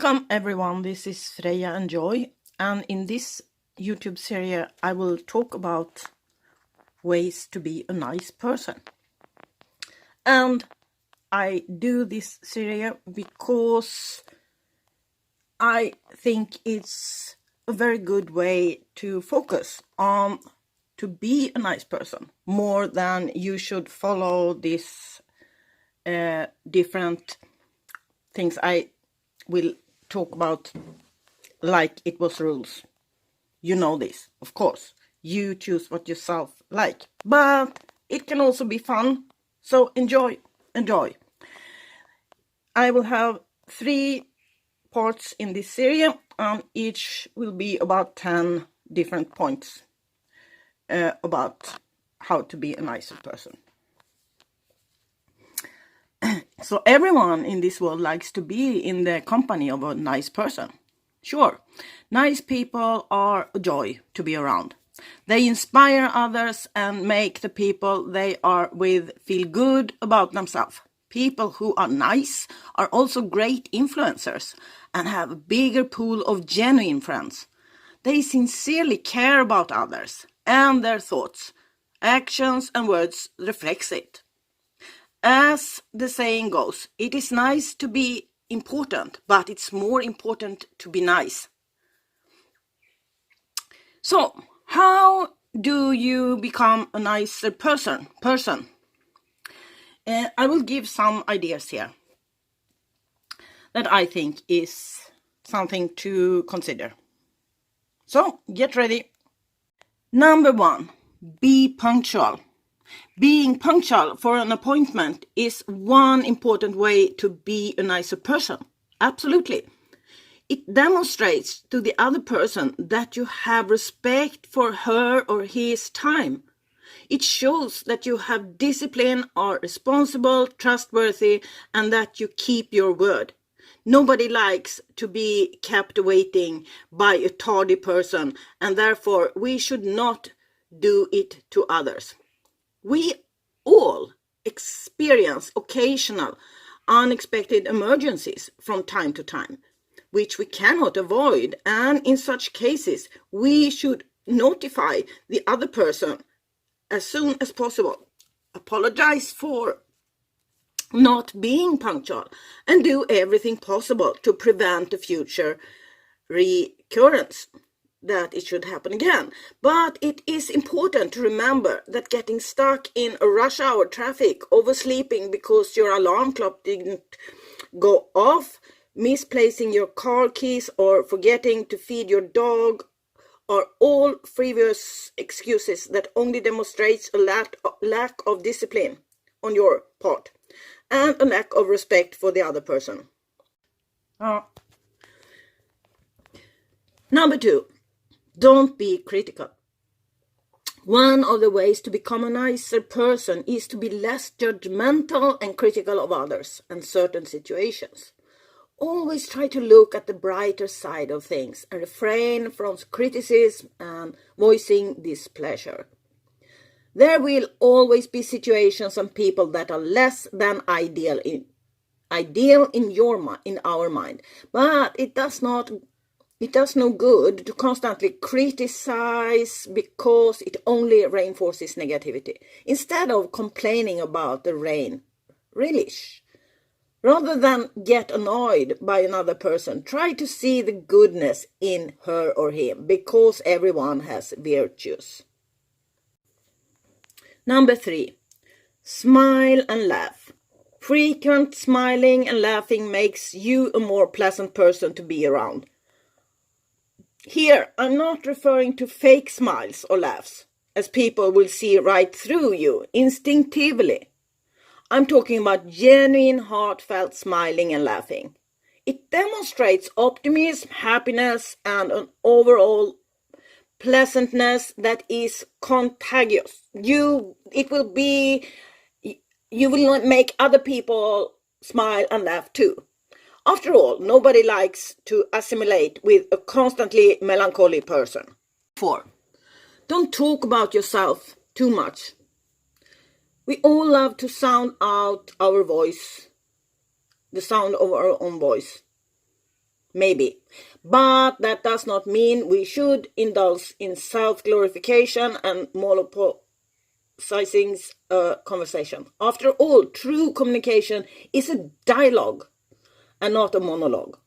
Welcome everyone, this is Freya and Joy, and in this YouTube series I will talk about ways to be a nice person. And I do this series because I think it's a very good way to focus on to be a nice person, more than you should follow these different things I will talk about like it was rules. You know this, of course. You choose what yourself like, but it can also be fun, so enjoy. I will have 3 parts in this series, and each will be about 10 different points about how to be a nicer person. So everyone in this world likes to be in the company of a nice person. Sure, nice people are a joy to be around. They inspire others and make the people they are with feel good about themselves. People who are nice are also great influencers and have a bigger pool of genuine friends. They sincerely care about others and their thoughts, actions and words reflects it. As the saying goes, it is nice to be important, but it's more important to be nice. So, how do you become a nicer person? I will give some ideas here that I think is something to consider. So, get ready. Number 1, be punctual. Being punctual for an appointment is one important way to be a nicer person. Absolutely. It demonstrates to the other person that you have respect for her or his time. It shows that you have discipline, are responsible, trustworthy, and that you keep your word. Nobody likes to be kept waiting by a tardy person, and therefore we should not do it to others. We all experience occasional unexpected emergencies from time to time, which we cannot avoid, and in such cases we should notify the other person as soon as possible, apologize for not being punctual, and do everything possible to prevent a future recurrence that it should happen again. But it is important to remember that getting stuck in a rush hour traffic, oversleeping because your alarm clock didn't go off, misplacing your car keys, or forgetting to feed your dog are all frivolous excuses that only demonstrates a lack of discipline on your part and a lack of respect for the other person. Number 2, don't be critical. One of the ways to become a nicer person is to be less judgmental and critical of others and certain situations. Always try to look at the brighter side of things and refrain from criticism and voicing displeasure. There will always be situations and people that are less than ideal in our mind, but it does no good to constantly criticize because it only reinforces negativity. Instead of complaining about the rain, relish. Rather than get annoyed by another person, try to see the goodness in her or him, because everyone has virtues. Number 3, smile and laugh. Frequent smiling and laughing makes you a more pleasant person to be around. Here, I'm not referring to fake smiles or laughs, as people will see right through you instinctively. I'm talking about genuine, heartfelt smiling and laughing. It demonstrates optimism, happiness, and an overall pleasantness that is contagious. You will make other people smile and laugh too. After all, nobody likes to assimilate with a constantly melancholy person. 4, don't talk about yourself too much. We all love to sound out our voice, the sound of our own voice. Maybe. But that does not mean we should indulge in self-glorification and monopolizing conversation. After all, true communication is a dialogue and not a monologue.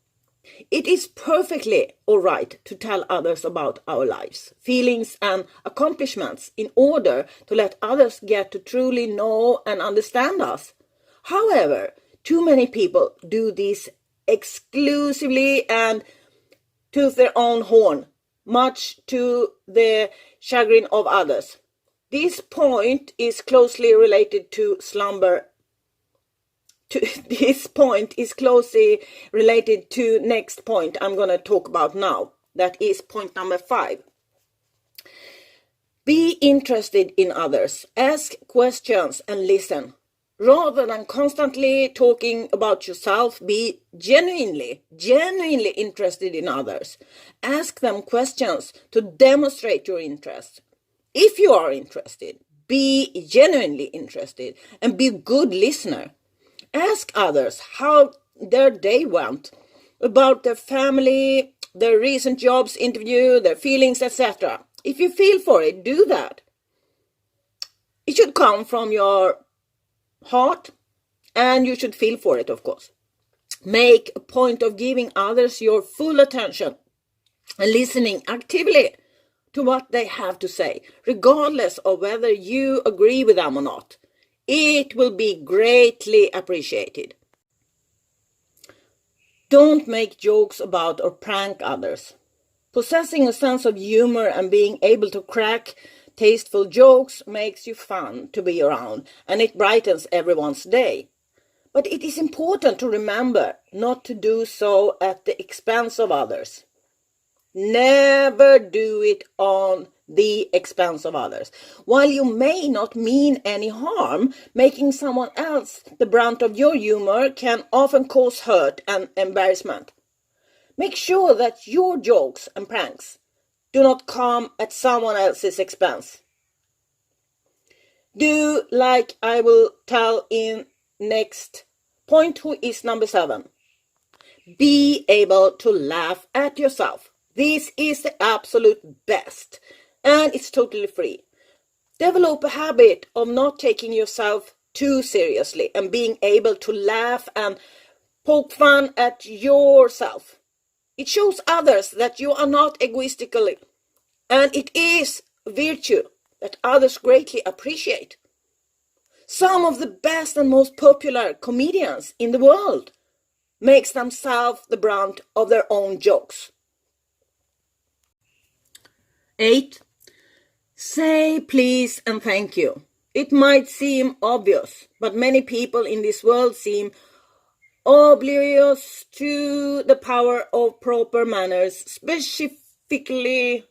It is perfectly all right to tell others about our lives, feelings, and accomplishments in order to let others get to truly know and understand us. However, too many people do this exclusively and to their own horn, much to the chagrin of others. This point is closely related to slumber. This point is closely related to next point I'm going to talk about now. That is point number 5. Be interested in others. Ask questions and listen. Rather than constantly talking about yourself, be genuinely interested in others. Ask them questions to demonstrate your interest. If you are interested, be genuinely interested and be a good listener. Ask others how their day went, about their family, their recent jobs interview, their feelings, etc. If you feel for it, do that. It should come from your heart, and you should feel for it, of course. Make a point of giving others your full attention and listening actively to what they have to say, regardless of whether you agree with them or not. It will be greatly appreciated. Don't make jokes about or prank others. Possessing a sense of humor and being able to crack tasteful jokes makes you fun to be around, and it brightens everyone's day. But it is important to remember not to do so at the expense of others. Never do it on the expense of others. While you may not mean any harm, making someone else the brunt of your humor can often cause hurt and embarrassment. Make sure that your jokes and pranks do not come at someone else's expense. Do like I will tell in next point, who is number 7. Be able to laugh at yourself. This is the absolute best, and it's totally free. Develop a habit of not taking yourself too seriously and being able to laugh and poke fun at yourself. It shows others that you are not egoistical, and it is a virtue that others greatly appreciate. Some of the best and most popular comedians in the world makes themselves the brunt of their own jokes. 8. Say please and thank you. It might seem obvious, but many people in this world seem oblivious to the power of proper manners, specifically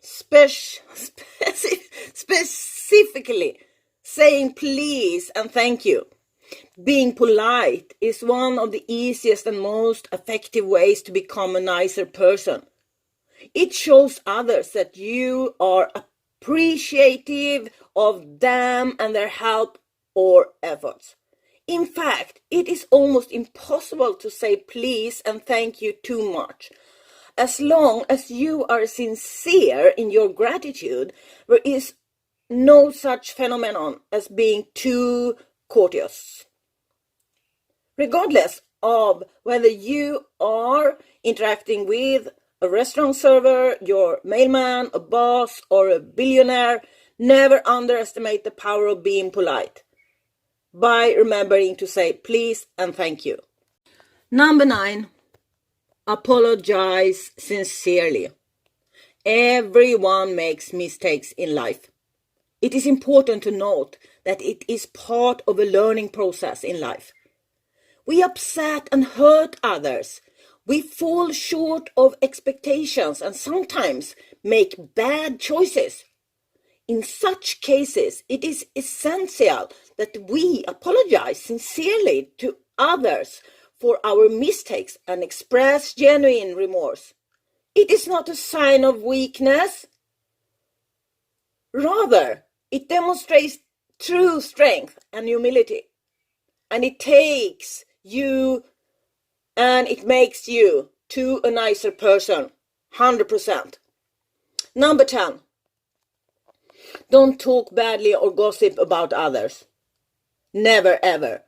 saying please and thank you. Being polite is one of the easiest and most effective ways to become a nicer person. It shows others that you are appreciative of them and their help or efforts. In fact, it is almost impossible to say please and thank you too much. As long as you are sincere in your gratitude, there is no such phenomenon as being too courteous. Regardless of whether you are interacting with a restaurant server, your mailman, a boss, or a billionaire, never underestimate the power of being polite by remembering to say please and thank you. Number 9, apologize sincerely. Everyone makes mistakes in life. It is important to note that it is part of a learning process in life. We upset and hurt others. We fall short of expectations and sometimes make bad choices. In such cases, it is essential that we apologize sincerely to others for our mistakes and express genuine remorse. It is not a sign of weakness. Rather, it demonstrates true strength and humility. And it takes you and it makes you to a nicer person. 100%. Number 10. Don't talk badly or gossip about others. Never ever.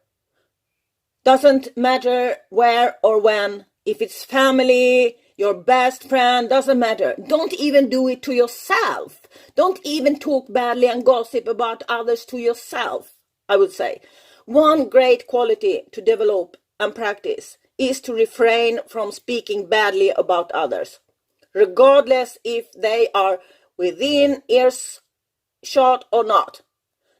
Doesn't matter where or when. If it's family, your best friend, doesn't matter. Don't even do it to yourself. Don't even talk badly and gossip about others to yourself, I would say. One great quality to develop and practice is to refrain from speaking badly about others, regardless if they are within earshot or not.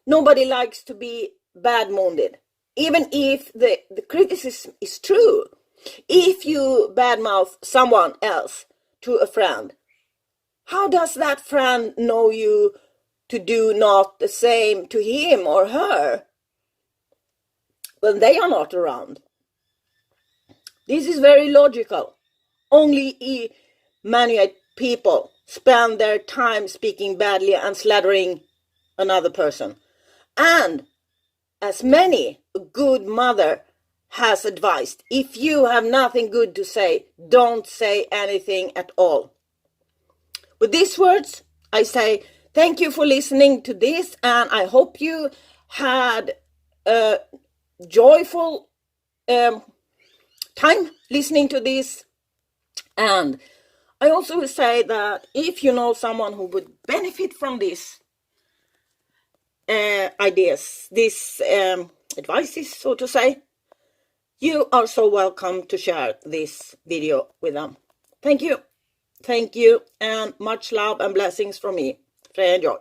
Nobody likes to be bad-mouthed, even if the criticism is true. If you badmouth someone else to a friend, how does that friend know you to do not the same to him or her when they are not around? This is very logical. Only immediate people spend their time speaking badly and slandering another person. And as many a good mother has advised, if you have nothing good to say, don't say anything at all. With these words, I say thank you for listening to this, and I hope you had a joyful time listening to this. And I also will say that if you know someone who would benefit from this ideas, these advices, so to say, you are so welcome to share this video with them. Thank you, and much love and blessings from me. Freja Joy.